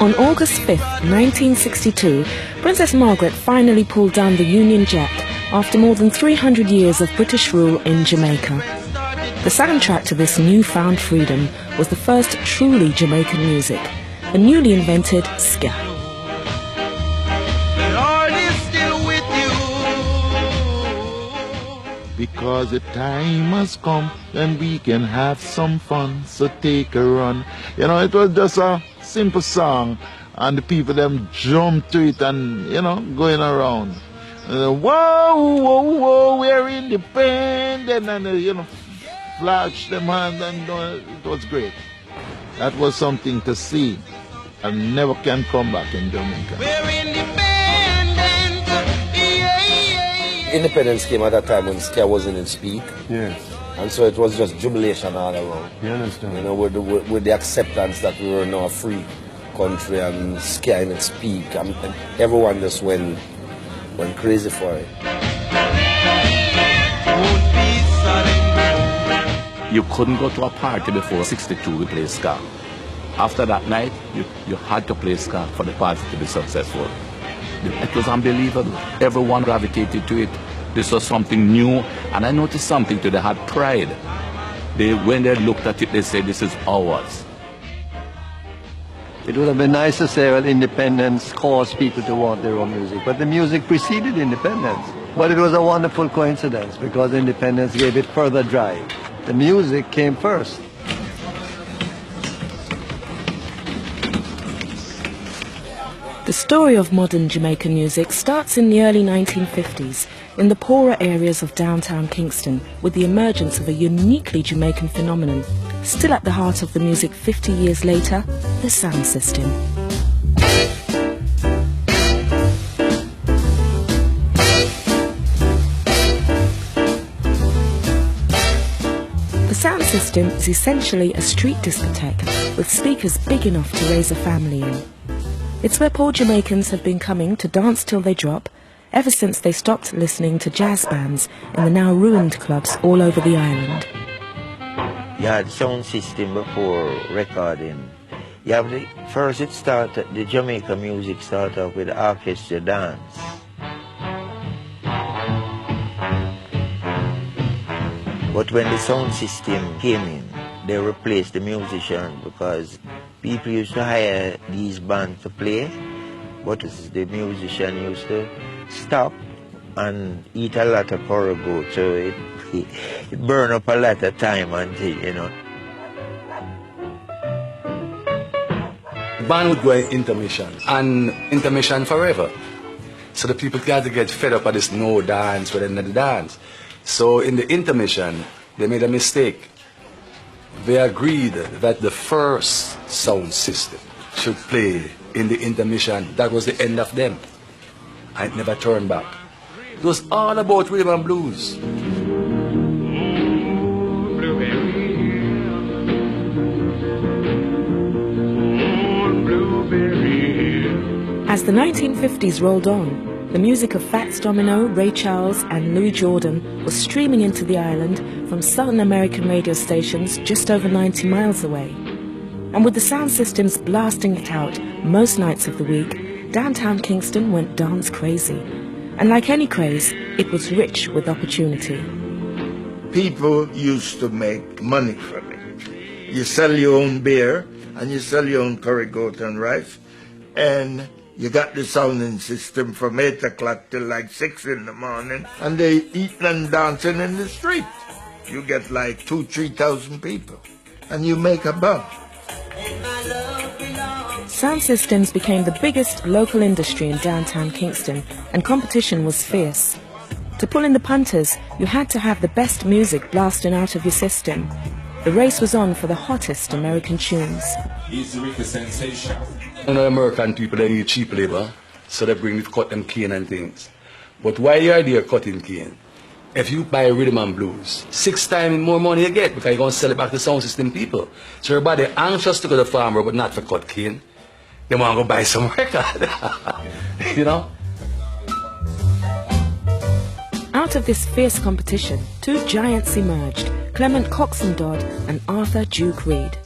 On August 5th, 1962, Princess Margaret finally pulled down the Union Jack after more than 300 years of British rule in Jamaica. The soundtrack to this newfound freedom was the first truly Jamaican music, the newly invented ska. Because the time has come when we can have some fun, so take a run. You know, it was just a simple song, and the people them jumped to it and, you know, going around. Whoa, whoa, whoa, we're independent, and, you know, flash them hands, and it was great. That was something to see, and never can come back in Jamaica. We're independent. Independence came at a time when ska wasn't in speak. Yes. And so it was just jubilation all around. You understand? You know, with the acceptance that we were now a free country and ska in its speak, and everyone just went crazy for it. You couldn't go to a party before 62 we play ska. After that night, you had to play ska for the party to be successful. It was unbelievable. Everyone gravitated to it. This was something new, and I noticed something too. They had pride. When they looked at it, they said, "This is ours." It would have been nice to say, well, independence caused people to want their own music, but the music preceded independence. But it was a wonderful coincidence because independence gave it further drive. The music came first. The story of modern Jamaican music starts in the early 1950s in the poorer areas of downtown Kingston with the emergence of a uniquely Jamaican phenomenon, still at the heart of the music 50 years later, the sound system. The sound system is essentially a street discotheque with speakers big enough to raise a family in. It's where poor Jamaicans have been coming to dance till they drop ever since they stopped listening to jazz bands in the now ruined clubs all over the island. You had sound system before recording. The Jamaica music started off with orchestra dance. But when the sound system came in, they replaced the musician because people used to hire these bands to play, but the musician used to stop and eat a lot of cargo, so it burned up a lot of time until, you know. The band would go in intermission, and intermission forever. So the people got to get fed up of this no dance within the dance. So in the intermission, they made a mistake. They agreed that the first sound system should play in the intermission. That was the end of them. I never turned back. It was all about rhythm and blues. As the 1950s rolled on, the music of Fats Domino, Ray Charles and Louis Jordan was streaming into the island from Southern American radio stations just over 90 miles away. And with the sound systems blasting it out most nights of the week, downtown Kingston went dance crazy. And like any craze, it was rich with opportunity. People used to make money from it. You sell your own beer and you sell your own curry goat and rice, and you got the sounding system from 8 o'clock till like 6 in the morning, and they eating and dancing in the street. You get like 2,000-3,000 people, and you make a buck. Sound systems became the biggest local industry in downtown Kingston, and competition was fierce. To pull in the punters, you had to have the best music blasting out of your system. The race was on for the hottest American tunes. He's the sensation. You know, American people, they need cheap labor, so they bring it, cut them cane and things. But why you are there cutting cane? If you buy rhythm and blues, 6 times more money you get because you're going to sell it back to sound system people. So everybody anxious to go to the farmer, but not for cut cane. They want to go buy some record, you know? Out of this fierce competition, 2 giants emerged, Clement Coxon Dodd and Arthur Duke Reid.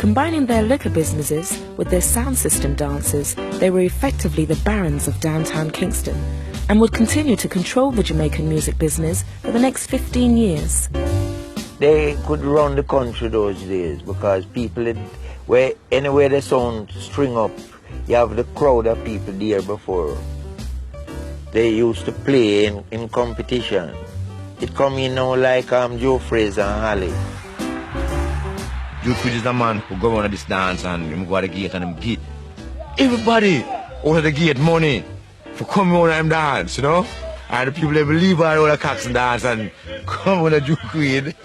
Combining their liquor businesses with their sound system dancers, they were effectively the barons of downtown Kingston and would continue to control the Jamaican music business for the next 15 years. They could run the country those days because people, anywhere the sound string up, you have the crowd of people there before. They used to play in competition. It come in now like Joe Fraser and Holly. Joe Fraser is the man who go on this dance and him go to the gate and him get everybody out of the gate money for coming on and dance, you know? And the people they believe all the cocks and dance and come on a Joe Creed.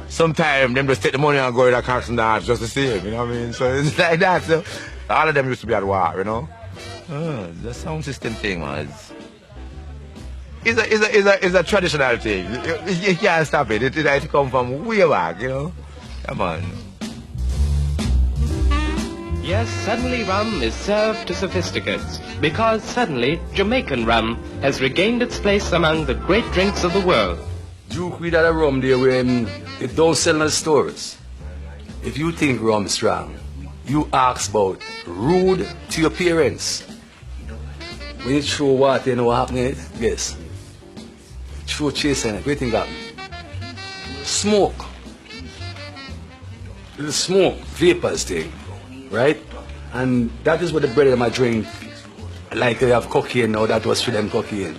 Sometimes them just take the money and go to the cocks and dance just the same, you know what I mean? So it's like that. So all of them used to be at war, you know? The sound system thing, man. It's a traditional thing. You can't stop it. It come from way back, you know? Come on. Yes, suddenly rum is served to sophisticates because suddenly Jamaican rum has regained its place among the great drinks of the world. You read that rum there when it don't sell in the stores. If you think rum is strong, you ask about rude to your parents. When you throw water, you know what happened? Yes. Throw chasing it, what do you think happened? Smoke. The smoke, vapors thing, right? And that is what the brother might drink. Like they have cocaine now, that was for them cocaine.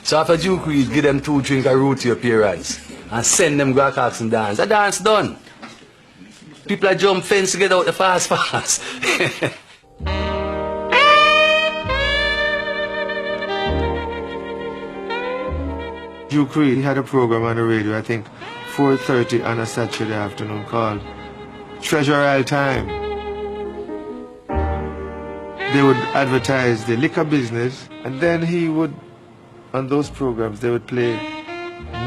So after Duke Reed, give them 2 drinks of root to your parents and send them go cocks and dance. The dance done. People are jump fence to get out the fast. Duke Reed, he had a program on the radio, I think 4:30 on a Saturday afternoon called Treasure Isle Time. They would advertise the liquor business and then he would, on those programs, they would play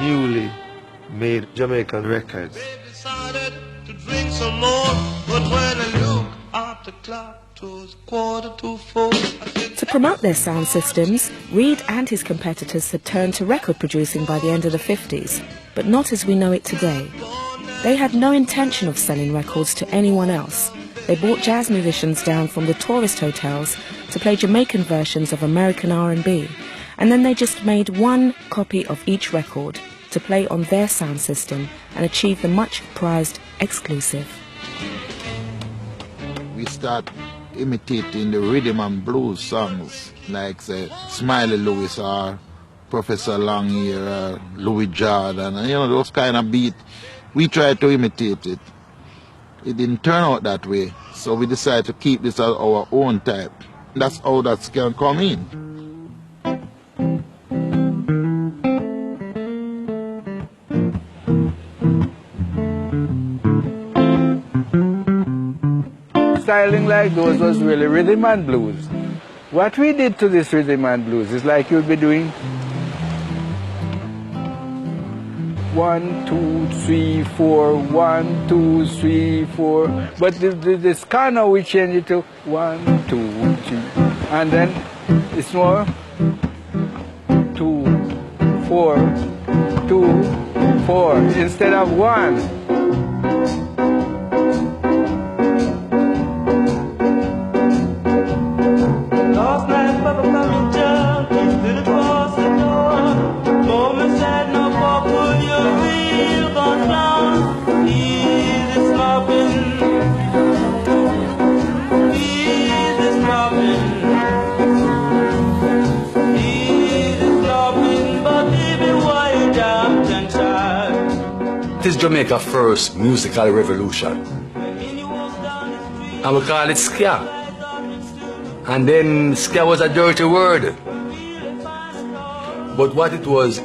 newly made Jamaican records. To drink some more, but when I look at the clock, it was 3:45. To promote their sound systems, Reed and his competitors had turned to record producing by the end of the 50s, but not as we know it today. They had no intention of selling records to anyone else. They brought jazz musicians down from the tourist hotels to play Jamaican versions of American R&B, and then they just made one copy of each record to play on their sound system and achieve the much-prized exclusive. We start imitating the rhythm and blues songs like say Smiley Lewis or Professor Longyear or Louis Jordan, and you know those kind of beats. We tried to imitate it. It didn't turn out that way, so we decided to keep this as our own type. That's how that can come in. Styling like those was really rhythm and blues. What we did to this rhythm and blues is like you'd be doing 1, 2, 3, 4, 1, 2, 3, 4. But this kind of we change it to 1, 2, 3. And then it's more 2, 4, 2, 4 instead of 1. Last night, Papa Mommy jumped into the closet door. Mama said, no, Papa, you're real gone down. Easy stopping. Easy stopping. Easy stopping. But even while you jumped and tried. This is Jamaica's first musical revolution. And we call it ska. And then ska was a dirty word. But what it was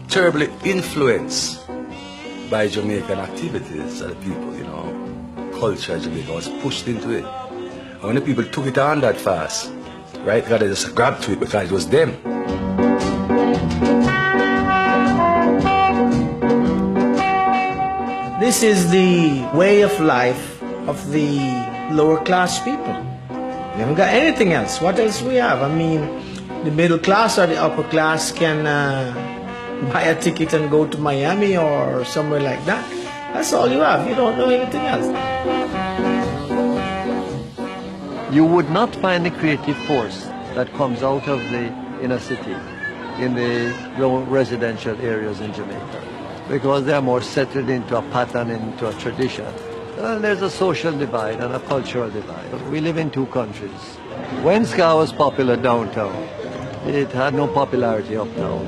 terribly influenced by Jamaican activities of the people, you know. Culture of Jamaica was pushed into it. And when the people took it on that fast, right, they just grabbed to it because it was them. This is the way of life of the lower class people. We haven't got anything else. What else we have? I mean, the middle class or the upper class can buy a ticket and go to Miami or somewhere like that. That's all you have. You don't know anything else. You would not find the creative force that comes out of the inner city in the residential areas in Jamaica, because they are more settled into a pattern, into a tradition. And there's a social divide and a cultural divide. We live in two countries. When ska was popular downtown, it had no popularity uptown.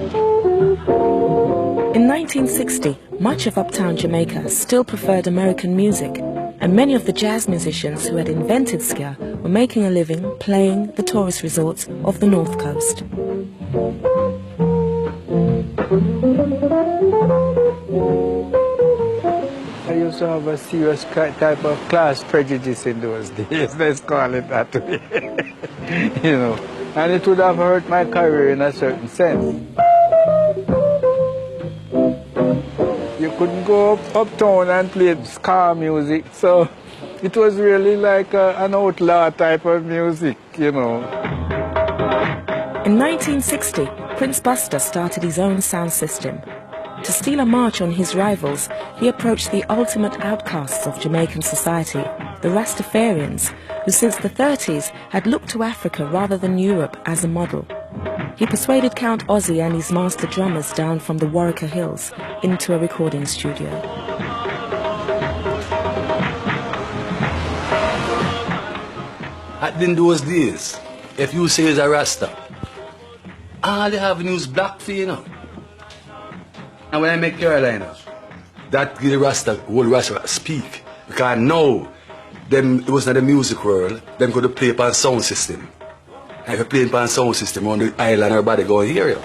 In 1960, much of uptown Jamaica still preferred American music, and many of the jazz musicians who had invented ska were making a living playing the tourist resorts of the North Coast. I used to have a serious type of class prejudice in those days, let's call it that way. You know, and it would have hurt my career in a certain sense. You couldn't go uptown and play ska music, so it was really like an outlaw type of music, you know. In 1960, Prince Buster started his own sound system. To steal a march on his rivals, he approached the ultimate outcasts of Jamaican society, the Rastafarians, who since the 30s had looked to Africa rather than Europe as a model. He persuaded Count Ozzy and his master drummers down from the Warwicker Hills into a recording studio. In those days, if you say it's a Rasta, all they have is black for, you know. And when I make Carolina, that the Rasta, whole Rasta speak. Because now, them, it was not the music world, them could play upon sound system. And if you play upon sound system on the island, everybody go and hear you.